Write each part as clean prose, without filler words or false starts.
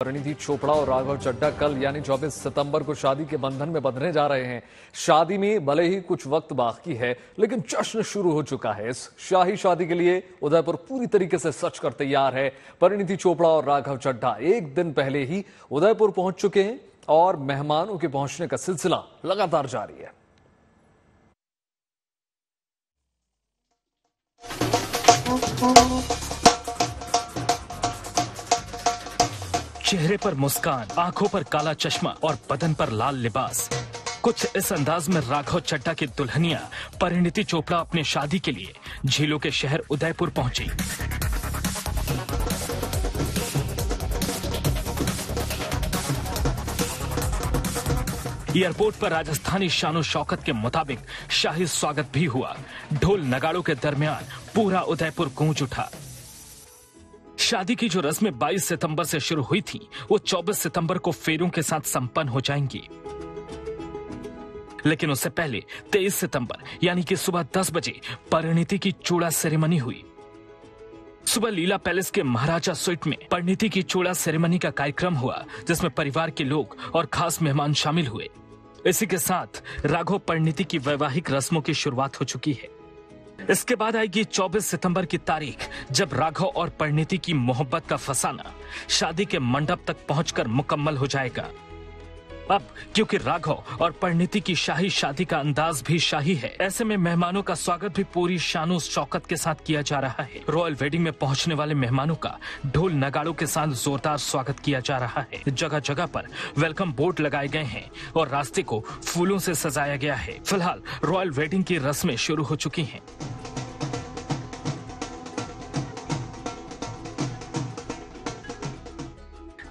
परिणीति चोपड़ा और राघव चड्ढा कल यानी 24 सितंबर को शादी के बंधन में बंधने जा रहे हैं। शादी में भले ही कुछ वक्त बाकी है, लेकिन जश्न शुरू हो चुका है। इस शाही शादी के लिए उदयपुर पूरी तरीके से सज कर तैयार है। परिणीति चोपड़ा और राघव चड्ढा एक दिन पहले ही उदयपुर पहुंच चुके हैं और मेहमानों के पहुंचने का सिलसिला लगातार जारी है। चेहरे पर मुस्कान, आंखों पर काला चश्मा और बदन पर लाल लिबास। कुछ इस अंदाज में राघव चड्ढा की दुल्हनिया परिणीति चोपड़ा अपने शादी के लिए झीलों के शहर उदयपुर पहुंची। एयरपोर्ट पर राजस्थानी शानो शौकत के मुताबिक शाही स्वागत भी हुआ। ढोल नगाड़ों के दरमियान पूरा उदयपुर गूंज उठा। शादी की जो रस्में 22 सितंबर से शुरू हुई थी, वो 24 सितंबर को फेरों के साथ संपन्न हो जाएंगी। लेकिन उससे पहले 23 सितंबर यानी कि सुबह 10 बजे परिणीति की चूड़ा सेरेमनी हुई। सुबह लीला पैलेस के महाराजा स्वीट में परिणीति की चूड़ा सेरेमनी का कार्यक्रम हुआ, जिसमें परिवार के लोग और खास मेहमान शामिल हुए। इसी के साथ राघव परिणीति की वैवाहिक रस्मों की शुरुआत हो चुकी है। इसके बाद आएगी 24 सितंबर की तारीख, जब राघव और परिणीति की मोहब्बत का फसाना शादी के मंडप तक पहुंचकर मुकम्मल हो जाएगा। अब क्योंकि राघव और परिणीति की शाही शादी का अंदाज भी शाही है, ऐसे में मेहमानों का स्वागत भी पूरी शानो शौकत के साथ किया जा रहा है। रॉयल वेडिंग में पहुंचने वाले मेहमानों का ढोल नगाड़ों के साथ जोरदार स्वागत किया जा रहा है। जगह जगह पर वेलकम बोर्ड लगाए गए हैं और रास्ते को फूलों से सजाया गया है। फिलहाल रॉयल वेडिंग की रस्में शुरू हो चुकी हैं।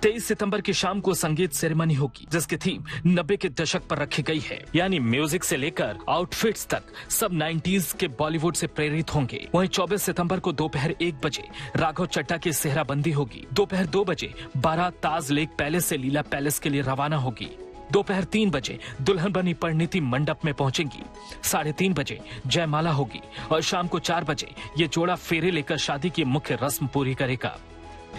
23 सितंबर की शाम को संगीत सेरेमनी होगी, जिसकी थीम 90 के दशक पर रखी गई है। यानी म्यूजिक से लेकर आउटफिट्स तक सब 90s के बॉलीवुड से प्रेरित होंगे। वहीं 24 सितंबर को दोपहर 1 बजे राघव चड्ढा की सेहराबंदी होगी। दोपहर 2 बजे बारात ताज लेक पैलेस से लीला पैलेस के लिए रवाना होगी। दोपहर 3 बजे दुल्हन बनी परिणीति मंडप में पहुंचेंगी। 3:30 बजे जयमाला होगी और शाम को 4 बजे ये जोड़ा फेरे लेकर शादी की मुख्य रस्म पूरी करेगा।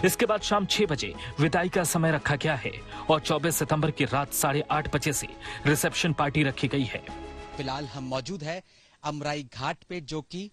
इसके बाद शाम 6 बजे विदाई का समय रखा गया है और 24 सितंबर की रात 8:30 बजे से रिसेप्शन पार्टी रखी गई है। फिलहाल हम मौजूद है अमराई घाट पे, जो कि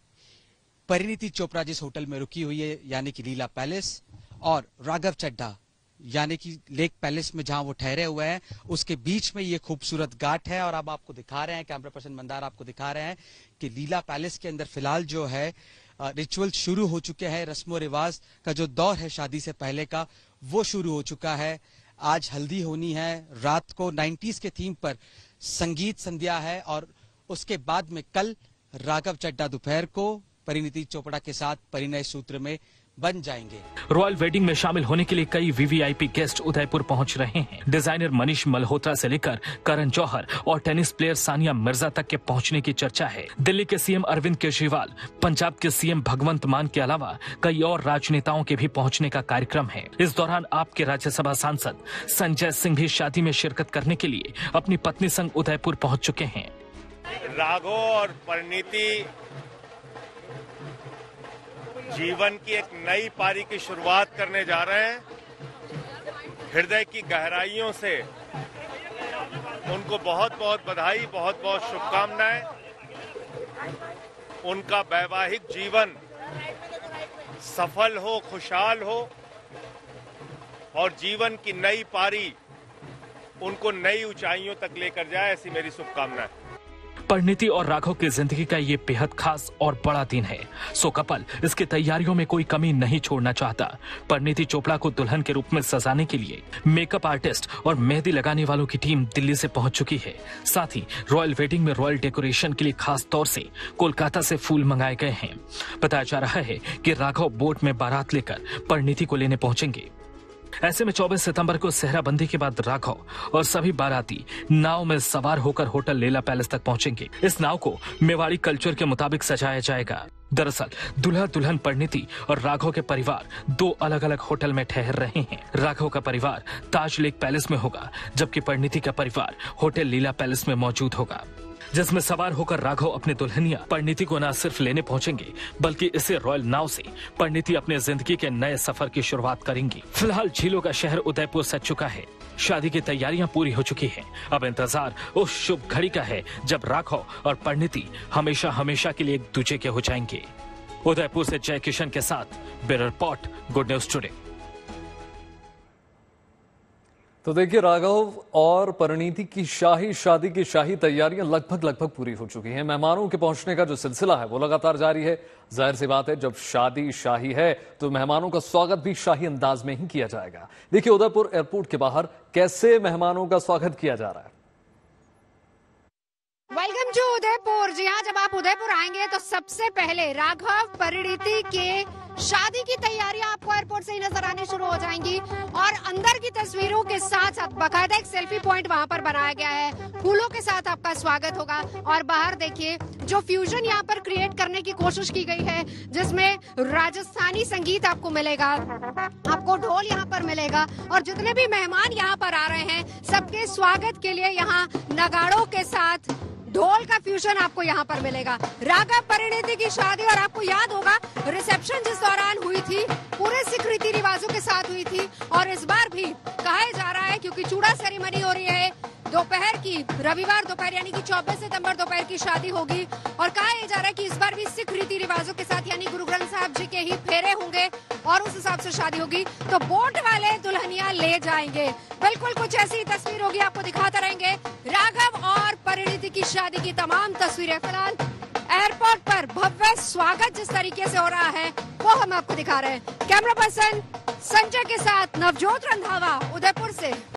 परिणीति चोपड़ा जिस होटल में रुकी हुई है यानी कि लीला पैलेस, और राघव चड्ढा यानी कि लेक पैलेस में जहां वो ठहरे हुए हैं, उसके बीच में ये खूबसूरत घाट है। और अब आपको दिखा रहे हैं, कैमरा पर्सन मंदार आपको दिखा रहे हैं कि लीला पैलेस के अंदर फिलहाल जो है रिचुअल शुरू हो चुके हैं। रस्मों रिवाज का जो दौर है शादी से पहले का, वो शुरू हो चुका है। आज हल्दी होनी है, रात को 90s के थीम पर संगीत संध्या है और उसके बाद में कल राघव चड्ढा दोपहर को परिणीति चोपड़ा के साथ परिणय सूत्र में बन जाएंगे। रॉयल वेडिंग में शामिल होने के लिए कई वीवीआईपी गेस्ट उदयपुर पहुंच रहे हैं। डिजाइनर मनीष मल्होत्रा से लेकर करण जौहर और टेनिस प्लेयर सानिया मिर्जा तक के पहुंचने की चर्चा है। दिल्ली के सीएम अरविंद केजरीवाल, पंजाब के सीएम भगवंत मान के अलावा कई और राजनेताओं के भी पहुंचने का कार्यक्रम है। इस दौरान आपके राज्यसभा सांसद संजय सिंह भी शादी में शिरकत करने के लिए अपनी पत्नी संग उदयपुर पहुँच चुके हैं। राघव और परिणीति जीवन की एक नई पारी की शुरुआत करने जा रहे हैं। हृदय की गहराइयों से उनको बहुत बहुत बधाई, बहुत बहुत शुभकामनाएं। उनका वैवाहिक जीवन सफल हो, खुशहाल हो और जीवन की नई पारी उनको नई ऊंचाइयों तक लेकर जाए, ऐसी मेरी शुभकामनाएं। परिणीति और राघव की जिंदगी का ये बेहद खास और बड़ा दिन है। सो कपल इसकी तैयारियों में कोई कमी नहीं छोड़ना चाहता। परिणीति चोपड़ा को दुल्हन के रूप में सजाने के लिए मेकअप आर्टिस्ट और मेहंदी लगाने वालों की टीम दिल्ली से पहुंच चुकी है। साथ ही रॉयल वेडिंग में रॉयल डेकोरेशन के लिए खास तौर से कोलकाता से फूल मंगाए गए हैं। बताया जा रहा है कि राघव बोट में बारात लेकर परिणीति को लेने पहुंचेंगे। ऐसे में 24 सितंबर को सेहराबंदी के बाद राघव और सभी बाराती नाव में सवार होकर होटल लीला पैलेस तक पहुंचेंगे। इस नाव को मेवाड़ी कल्चर के मुताबिक सजाया जाएगा। दरअसल दूल्हा दुल्हन परिणीति और राघव के परिवार 2 अलग अलग होटल में ठहर रहे हैं। राघव का परिवार ताज लेक पैलेस में होगा, जबकि परिणीति का परिवार होटल लीला पैलेस में मौजूद होगा। जिसमें सवार होकर राघव अपनी दुल्हनिया परिणीति को न सिर्फ लेने पहुंचेंगे बल्कि इसे रॉयल नाव से परिणीति अपने जिंदगी के नए सफर की शुरुआत करेंगी। फिलहाल झीलों का शहर उदयपुर सज चुका है। शादी की तैयारियां पूरी हो चुकी हैं। अब इंतजार उस शुभ घड़ी का है जब राघव और परिणीति हमेशा हमेशा के लिए एक दूसरे के हो जाएंगे। उदयपुर से जय किशन के साथ bureau report, good news today. तो देखिए, राघव और परिणीति की शादी की शाही तैयारियां लगभग पूरी हो चुकी हैं। मेहमानों के पहुंचने का जो सिलसिला है वो लगातार जारी है। जाहिर सी बात है, जब शादी शाही है तो मेहमानों का स्वागत भी शाही अंदाज में ही किया जाएगा। देखिए उदयपुर एयरपोर्ट के बाहर कैसे मेहमानों का स्वागत किया जा रहा है। Welcome to Udaipur. जी हाँ, जब आप उदयपुर आएंगे तो सबसे पहले राघव परिणीति के शादी की तैयारियां आपको एयरपोर्ट से ही नजर आने शुरू हो जाएंगी और अंदर की तस्वीरों के साथ साथ बाकायदा एक सेल्फी पॉइंट वहां पर बनाया गया है। फूलों के साथ आपका स्वागत होगा और बाहर देखिए जो फ्यूजन यहाँ पर क्रिएट करने की कोशिश की गई है, जिसमें राजस्थानी संगीत आपको मिलेगा, आपको ढोल यहाँ पर मिलेगा और जितने भी मेहमान यहाँ पर आ रहे हैं सबके स्वागत के लिए यहाँ नगाड़ों के साथ ढोल का फ्यूजन आपको यहाँ पर मिलेगा। राघव परिणीति की शादी, और आपको याद होगा रिसेप्शन जिस दौरान हुई थी पूरे सिख रीति रिवाजों के साथ हुई थी और इस बार भी कहा जा रहा है क्योंकि चूड़ा सेरेमनी हो रही है दोपहर की, रविवार दोपहर यानी कि 24 सितंबर दोपहर की शादी होगी और कहा जा रहा है कि इस बार भी सिख रीति रिवाजों के साथ यानी गुरु ग्रंथ साहब जी के ही फेरे होंगे और उस हिसाब से शादी होगी। तो बोट वाले दुल्हनिया ले जाएंगे। बिल्कुल कुछ ऐसी तस्वीर होगी, आपको दिखाते रहेंगे राघव और परिणीति की शादी की तमाम तस्वीरें। फिलहाल एयरपोर्ट पर भव्य स्वागत जिस तरीके से हो रहा है वो हम आपको दिखा रहे हैं। कैमरा पर्सन संजय के साथ नवजोत रंधावा, उदयपुर से।